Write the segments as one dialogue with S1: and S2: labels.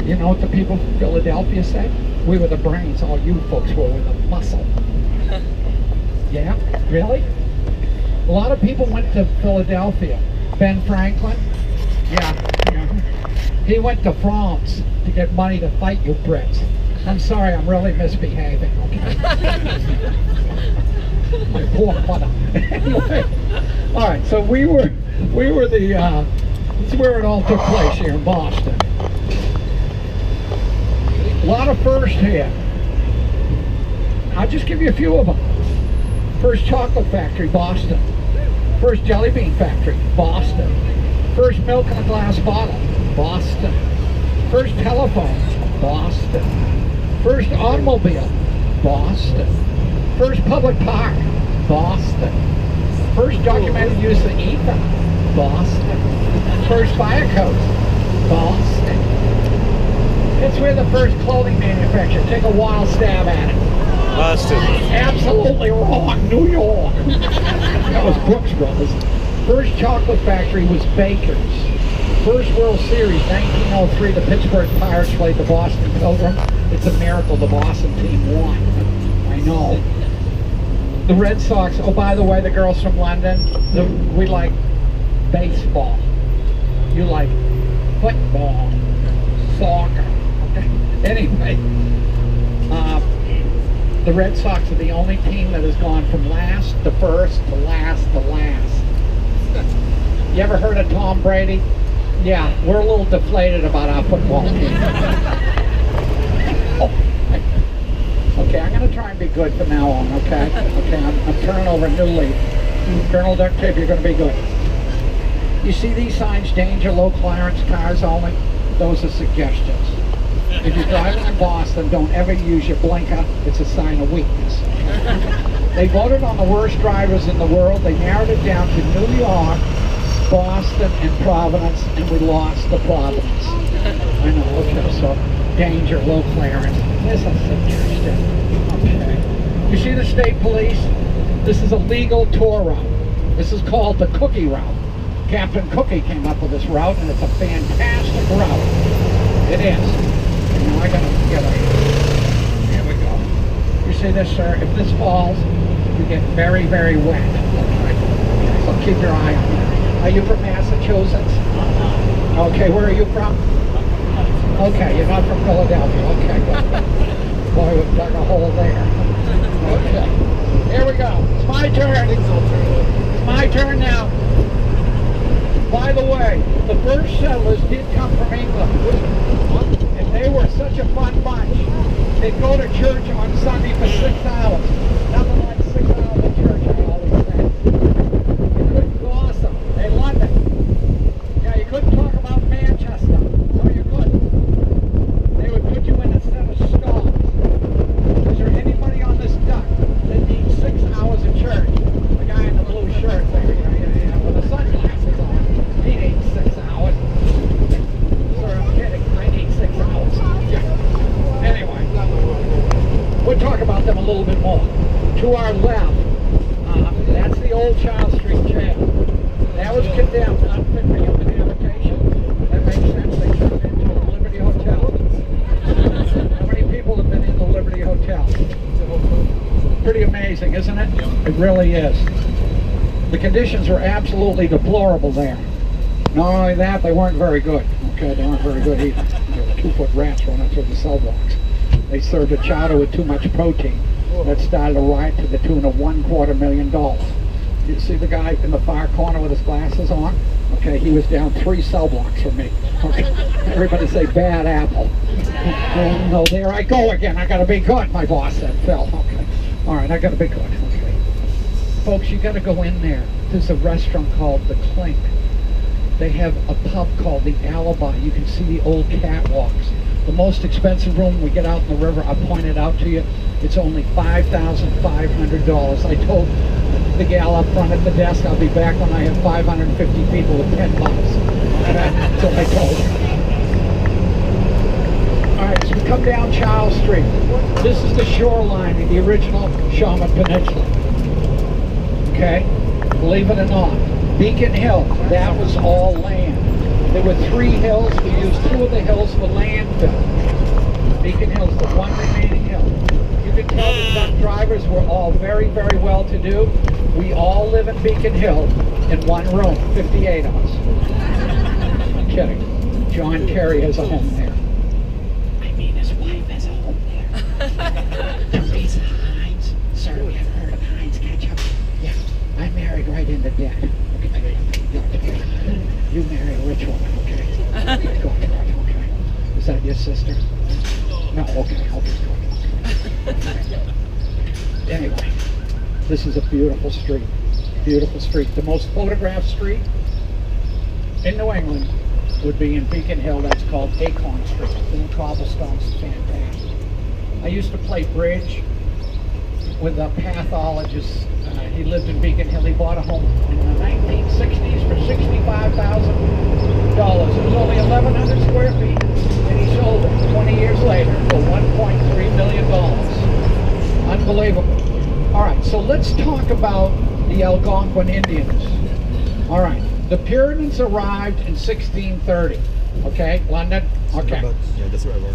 S1: You know what the people from Philadelphia said? We were the brains, all you folks were the muscle. Yeah, really? A lot of people went to Philadelphia. Ben Franklin, yeah. He went to France to get money to fight you Brits. I'm sorry, I'm really misbehaving, okay? My poor mother. Anyway, all right, so we were the, this is where it all took place here in Boston. A lot of firsts here. I'll just give you a few of them. First chocolate factory, Boston. First jelly bean factory, Boston. First milk in a glass bottle, Boston. First telephone, Boston. First automobile, Boston. First public park, Boston. First documented use of ether, Boston. First fire coats, Boston. It's where the first clothing manufacturer. Take a wild stab at it.
S2: Boston.
S1: Absolutely wrong. New York. That was Brooks Brothers. First chocolate factory was Baker's. First World Series, 1903, the Pittsburgh Pirates played the Boston Pilgrim. It's a miracle the Boston team won. I know. The Red Sox, oh, by the way, the girls from London, we like baseball. You like football, soccer. Okay. Anyway, the Red Sox are the only team that has gone from last to first to last to last. You ever heard of Tom Brady? Yeah, we're a little deflated about our football team. Oh. Okay, I'm going to try and be good from now on, okay? Okay, I'm turning over a new leaf. Colonel DuckTour, you're going to be good. You see these signs, danger, low clearance, cars only? Those are suggestions. If you're driving in Boston, don't ever use your blinker. It's a sign of weakness. They voted on the worst drivers in the world. They narrowed it down to New York, Boston, and Providence, and we lost the Providence. I know, okay, so danger, low clearance. There's a suggestion. Okay. You see the state police? This is a legal tour route. This is called the Cookie Route. Captain Cookie came up with this route, and it's a fantastic route. It is. Now I gotta get a... Here we go. You see this, sir? If this falls, you get very, very wet. Okay. So keep your eye on it. Are you from Massachusetts? Okay, where are you from? Okay, you're not from Philadelphia. Okay, good. Boy, we've dug a hole there. Okay. Here we go. It's my turn. It's my turn now. By the way, the first settlers did come from England. And they were such a fun bunch. They'd go to church on Sunday for 6 hours. Nothing like 6 hours of church, I always said. You couldn't gossip. They loved it. Yeah, you couldn't talk about Manchester. No, you couldn't. They would put you in a set of stalls. Is there anybody on this duck that needs 6 hours of church? The guy in the blue shirt there, with the sunglasses on. He needs 6 hours. Sir, I'm kidding. I need 6 hours. Yeah. Anyway, we'll talk about them a little bit more. To our left, that's the old Charles Street Jail. That was condemned, not fit for human habitation. That makes sense. They turned it into a Liberty Hotel. How many people have been in the Liberty Hotel? Pretty amazing, isn't it? It really is. The conditions were absolutely deplorable there. Not only that, they weren't very good. Okay, they weren't very good either. There were 2-foot rats running through the cell blocks. They served a chowder with too much protein. That started a riot to the tune of $250,000. You see the guy in the far corner with his glasses on? Okay, he was down 3 cell blocks from me. Okay. Everybody say bad apple. Oh no, there I go again. I gotta be good, my boss said, Phil. Okay. Alright, I gotta be good. Okay. Folks, you gotta go in there. There's a restaurant called The Clink. They have a pub called The Alibi. You can see the old catwalks. The most expensive room, we get out in the river, I pointed out to you, it's only $5,500. I told the gal up front at the desk, I'll be back when I have 550 people with $10. That's what I told her. Alright, so we come down Charles Street. This is the shoreline of the original Shawmut Peninsula. Okay? Believe it or not. Beacon Hill, that was all land. There were 3 hills. We used 2 of the hills for landfill. Beacon Hill's the one remaining hill. You can tell the truck drivers were all very, very well to do. We all live in Beacon Hill in one room, 58 of us. I'm kidding. John Kerry has a home there. I mean, his wife has a home there. Teresa Hines. Sir, we have heard of Hines Ketchup. Yeah, I married right into debt. Okay. You marry a rich woman, okay? Go on, okay. Is that your sister? No, okay. Anyway, this is a beautiful street. Beautiful street. The most photographed street in New England would be in Beacon Hill. That's called Acorn Street. Little cobblestones, fantastic. I used to play bridge with a pathologist. He lived in Beacon Hill. He bought a home in the 1960s for $65,000. It was only 1,100 square feet, and he sold it 20 years later for $1.3 million. Unbelievable. All right, so let's talk about the Algonquin Indians. All right, the Puritans arrived in 1630. Okay, London? Okay.
S2: Yeah, that's where I work.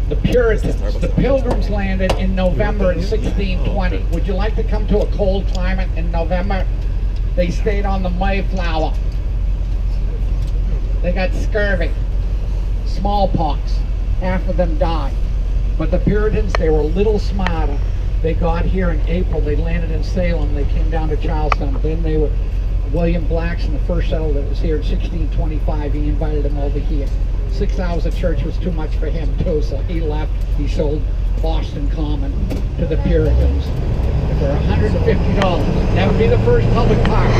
S1: The Puritans, the Pilgrims landed in November in 1620. Would you like to come to a cold climate in November? They stayed on the Mayflower. They got scurvy, smallpox. Half of them died. But the Puritans, they were a little smarter. They got here in April. They landed in Salem. They came down to Charlestown. Then they were, William Blackson, the first settler that was here in 1625, he invited them over here. 6 hours of church was too much for him too, so he left. He sold Boston Common to the Puritans for $150. That would be the first public park.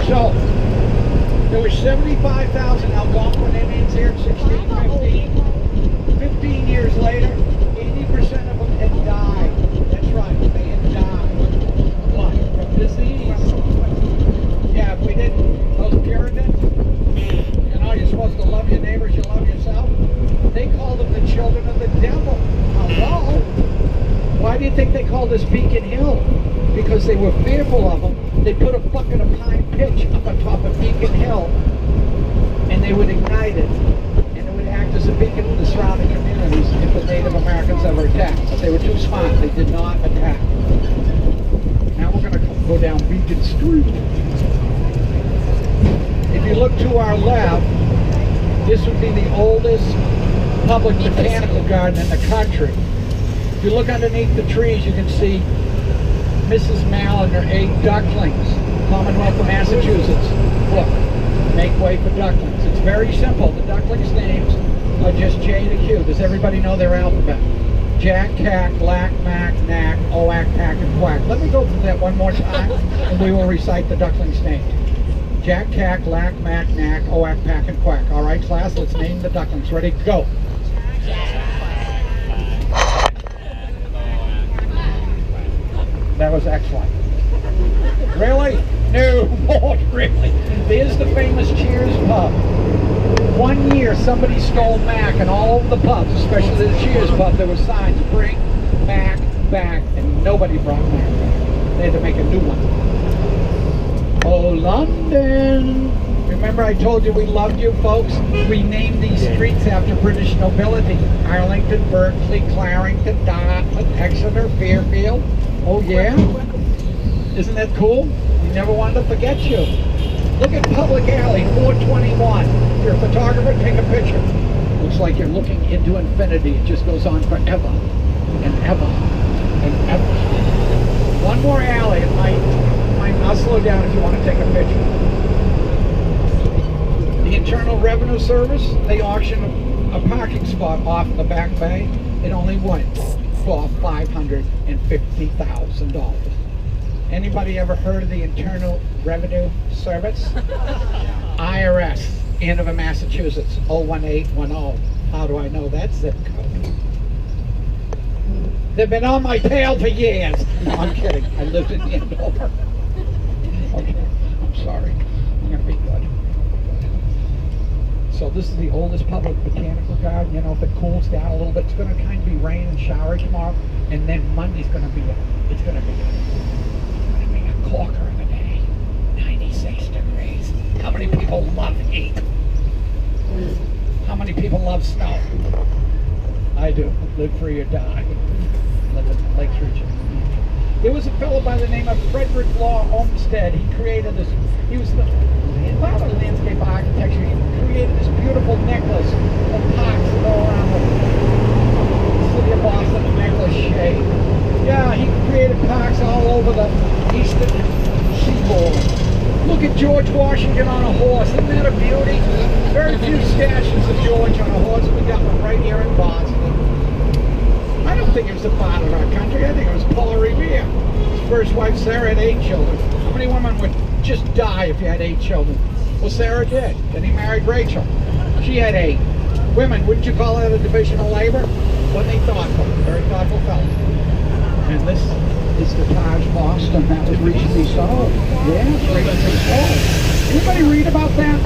S1: So there were 75,000 Algonquin Indians here in 1615. 15 years later, 80% of them had died. That's right, they had died. What? From disease? Yeah, if we didn't, those Puritans, you're supposed to love your neighbors, you love yourself. They called them the children of the devil. Hello? Why do you think they called this Beacon Hill? Because they were fearful of them. They put a bucket of pine pitch up on top of Beacon Hill, and they would ignite it, and it would act as a beacon to the surrounding communities if the Native Americans ever attacked. But they were too smart. They did not attack. Now we're going to go down Beacon Street. If you look to our left, this would be the oldest public botanical garden in the country. If you look underneath the trees, you can see Mrs. Mal and her 8 ducklings. Commonwealth of Massachusetts. Look, make way for ducklings. It's very simple. The ducklings' names are just J to Q. Does everybody know their alphabet? Jack, Cack, Lack, Mac, Knack, Oak, Pack, and Quack. Let me go through that one more time, and we will recite the ducklings' names. Jack, Cack, Lack, Mac, Knack, Oak, Pack, and Quack. All right, class, let's name the ducklings. Ready? Go. That was excellent. Really? No, not really. There's the famous Cheers pub. One year, somebody stole Mac, and all over the pubs, especially the Cheers pub, there were signs, bring Mac back, and nobody brought Mac back. They had to make a new one. Oh, London. Remember I told you we loved you, folks? We named these streets after British nobility. Arlington, Berkeley, Clarendon, Dartmouth, Exeter, Fairfield. Oh, yeah? Isn't that cool? We never wanted to forget you. Look at Public Alley, 421. If you're a photographer, take a picture. Looks like you're looking into infinity. It just goes on forever and ever and ever. One more alley. I'll slow down if you want to take a picture. The Internal Revenue Service, they auctioned a parking spot off the back bay. It only went for $550,000. Anybody ever heard of the Internal Revenue Service? IRS, Andover, Massachusetts, 01810. How do I know that zip code? They've been on my tail for years. No, I'm kidding. I lived in Andover. Okay, I'm sorry. I'm going to be good. So this is the oldest public botanical garden. You know, if it cools down a little bit, it's going to kind of be rain and showery tomorrow. And then Monday's going to be a corker of a day. 96 degrees. How many people love heat? How many people love snow? I do. Live free or die. Live in Lake Region. There was a fellow by the name of Frederick Law Olmsted. He created this. He was the father of landscape architecture. He created this beautiful necklace of parks that go around the city of Boston, a necklace shape. Yeah, he created parks all over the eastern seaboard. Look at George Washington on a horse. Isn't that a beauty? Very few statues of George on a horse. We got one right here in Boston. I don't think it was the father of our country. I think it was Paul Revere. His first wife, Sarah, had 8 children. How many women would just die if you had 8 children? Well, Sarah did. Then he married Rachel. She had 8. Women, wouldn't you call that a division of labor? Wasn't he thoughtful? Very thoughtful fellow. And this is the Taj Boston that was recently sold. Yeah, recently sold. Anybody read about that?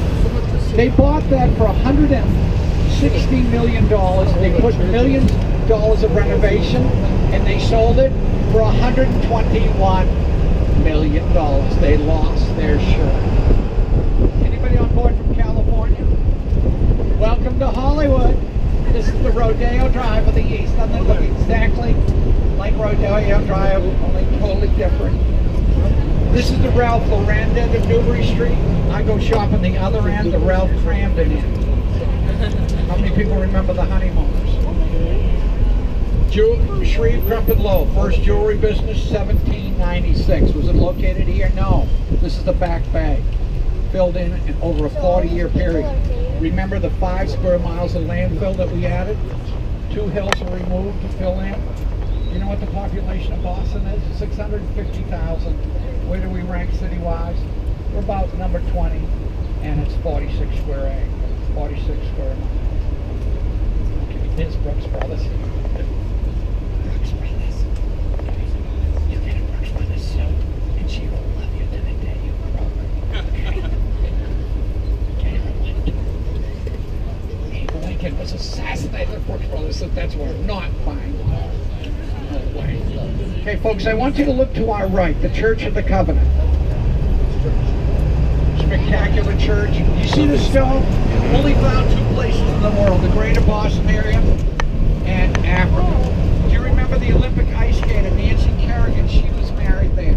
S1: They bought that for $160 million. They put millions of dollars of renovation, and they sold it for $121 million. They lost their shirt. Anybody on board from California? Welcome to Hollywood. This is the Rodeo Drive of the East. Doesn't it look exactly like Rodeo Drive, only totally different? This is the Ralph Lauren end of Newbury Street. I go shop on the other end, the Ralph Cramden end. How many people remember the Honeymooners? Shreve Crumpet Low, first jewelry business, 1796. Was it located here? No. This is the Back Bay, filled in over a 40-year period. Remember the 5 square miles of landfill that we added? 2 hills were removed to fill in. You know what the population of Boston is? 650,000. Where do we rank city-wise? We're about number 20, and it's 46 square acres, 46 square miles. Okay, there's Brooks Brothers. Brooks Brothers. You get a Brooks Brothers suit, and she will love you to the day you grow. Abraham Lincoln was assassinated at Brooks Brothers, so that's why I'm not buying. No way. Okay, folks, I want you to look to our right, the Church of the Covenant. Spectacular church. You see the stone? Only found 2 places in the world, the greater Boston area and Africa. Do you remember the Olympic ice skater, Nancy Kerrigan? She was married there.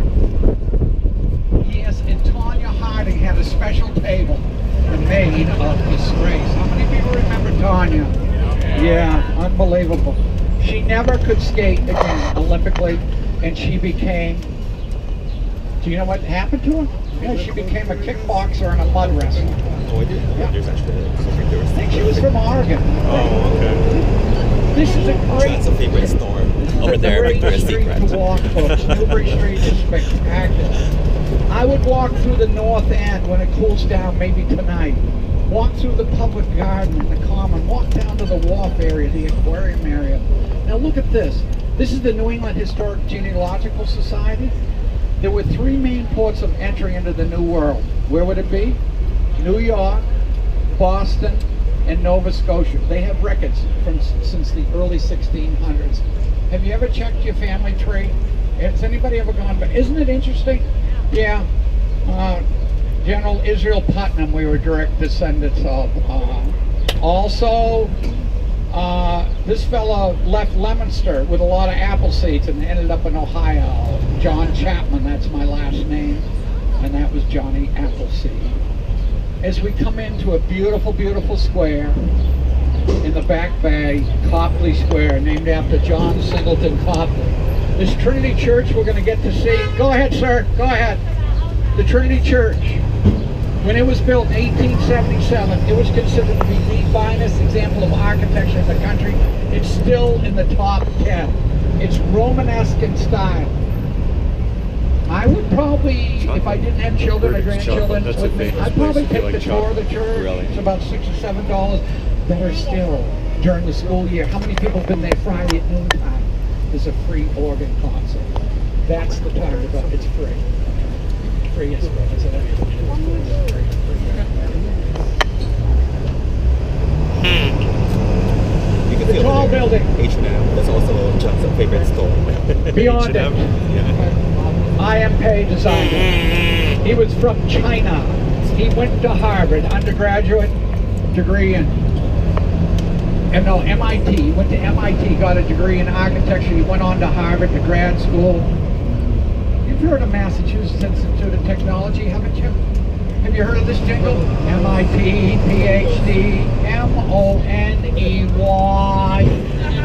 S1: Yes, and Tanya Harding had a special table made of disgrace. How many people remember Tanya? Yeah, unbelievable. She never could skate again Olympically, and she became, do you know what happened to her? Yeah, she became a kickboxer and a mud wrestler.
S2: Oh, I did? Yeah. There's actually
S1: I think she was from Oregon.
S2: Oh, okay.
S1: This is a great...
S2: That's a favorite store over there, Victoria's Secret.
S1: To walk, folks. Newbury Street is spectacular. I would walk through the north end when it cools down, maybe tonight. Walk through the public garden and the common. Walk down to the wharf area, the aquarium area. Now look at this. This is the New England Historic Genealogical Society. There were 3 main ports of entry into the New World. Where would it be? New York, Boston, and Nova Scotia. They have records from since the early 1600s. Have you ever checked your family tree? Has anybody ever gone back? Isn't it interesting? Yeah. General Israel Putnam, we were direct descendants of. Also, this fellow left Leominster with a lot of apple seeds and ended up in Ohio. John Chapman, that's my last name, and that was Johnny Appleseed. As we come into a beautiful, beautiful square in the Back Bay, Copley Square, named after John Singleton Copley. This Trinity Church we're going to get to see. Go ahead, sir. Go ahead. The Trinity Church. When it was built in 1877, it was considered to be the finest example of architecture in the country. It's still in the top 10. It's Romanesque in style. I would probably, if I didn't have children or grandchildren with me, I'd probably take the tour of the church.
S2: Really?
S1: It's about $6 or $7. Better still, during the school year. How many people have been there Friday at noontime? There's a free organ concert. That's the time to go. It's free. Free is free, isn't it? The tall building.
S2: H&M. That's also John's favorite store.
S1: Beyond
S2: H&M?
S1: it.
S2: Yeah.
S1: I am Pei designer. He was from China. He went to Harvard, undergraduate degree in, and no, MIT. He went to MIT, got a degree in architecture. He went on to Harvard, to grad school. You've heard of Massachusetts Institute of Technology, haven't you? Have you heard of this jingle? MIT, PhD, MONEY.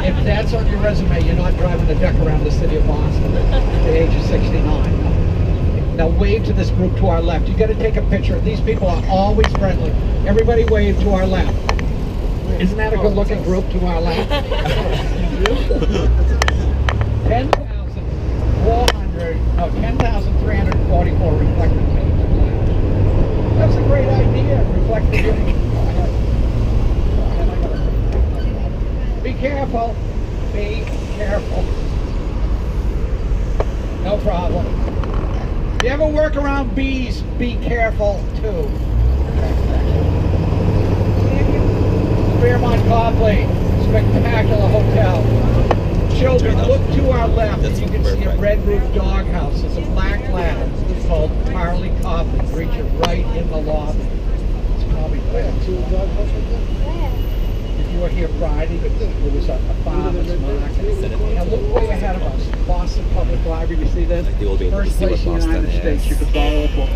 S1: If that's on your resume, you're not driving a duck around the city of Boston at the age of 69. Now wave to this group to our left. You got to take a picture. These people are always friendly. Everybody wave to our left. Isn't that a good-looking group to our left? 10,344 reflective pages. That's a great idea. Reflective. Be careful. Be careful. No problem. If you ever work around bees, be careful too. Fairmont Copley, spectacular hotel. Children, look to our left and you can see a red roof doghouse. There's a black lab called Charlie Copley. Reach it right in the lobby. It's probably there. If you were here Friday, there was a farmer's market. Now look way ahead of us. Boston Public Library, you see this? First place in the United States you could borrow a book,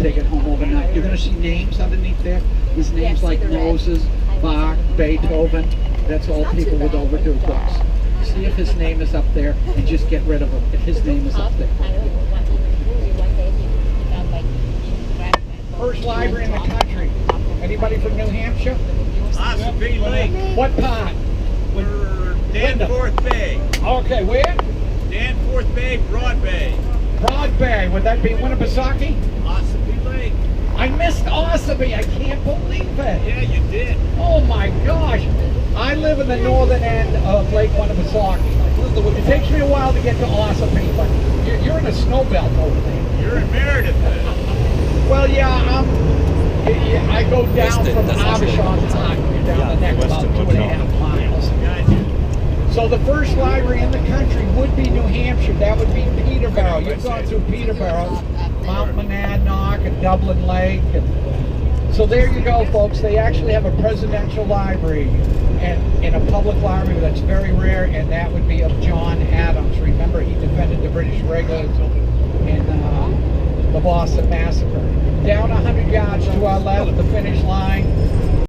S1: take it home overnight. You're going to see names underneath there. There's names like Moses, Bach, Beethoven. That's all people with overdue books. See if his name is up there and just get rid of him if his name is up there. First library in the country. Anybody from New Hampshire?
S3: Ossipee Lake.
S1: What part?
S3: We're Danforth Bay.
S1: Okay, where?
S3: Danforth Bay, Broad Bay.
S1: Broad Bay. Would that be Winnipesaukee?
S3: Ossipee Lake.
S1: I missed Ossipee. I can't believe it.
S3: Yeah, you did.
S1: Oh my gosh. I live in the northern end of Lake Winnipesaukee. It takes me a while to get to Ossipee, but you're in a snow belt over there.
S3: You're in Meredith then.
S1: Well, yeah, I go down from Abishon Park, down the next about 2.5 miles. So the first library in the country would be New Hampshire. That would be Peterborough. You've gone through Peterborough, Mount Monadnock, and Dublin Lake. So there you go, folks. They actually have a presidential library and in a public library that's very rare, and that would be of John Adams. Remember, he defended the British regulars in the Boston Massacre. Down 100 yards to our left, the finish line.